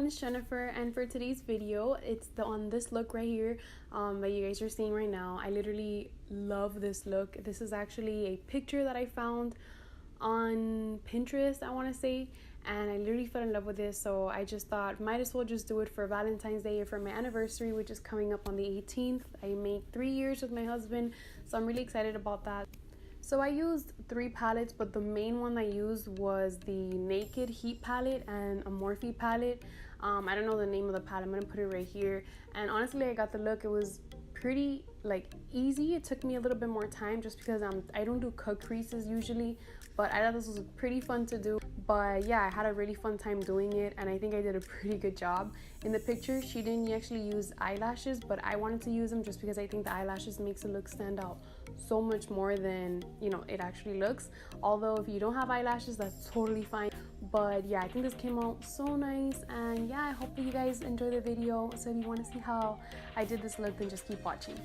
it's Jennifer, and for today's video, it's on this look right here that you guys are seeing right now. I literally love this look. This is actually a picture that I found on Pinterest, I want to say, and I literally fell in love with this, so I just thought might as well just do it for Valentine's Day or for my anniversary, which is coming up on the 18th. I make 3 years with my husband, so I'm really excited about that. So I used 3 palettes, but the main one I used was the Naked Heat palette and a Morphe palette. I don't know the name of the palette. I'm gonna put it right here. And honestly, I got the look. It was pretty easy. It took me a little bit more time just because I don't do cut creases usually, but I thought this was pretty fun to do. But yeah, I had a really fun time doing it, and I think I did a pretty good job. In the picture, she didn't actually use eyelashes, but I wanted to use them just because I think the eyelashes makes the look stand out so much more than, you know, it actually looks. Although if you don't have eyelashes, that's totally fine. But yeah, I think this came out so nice, and yeah, I hope that you guys enjoy the video. So if you want to see how I did this look, then just keep watching.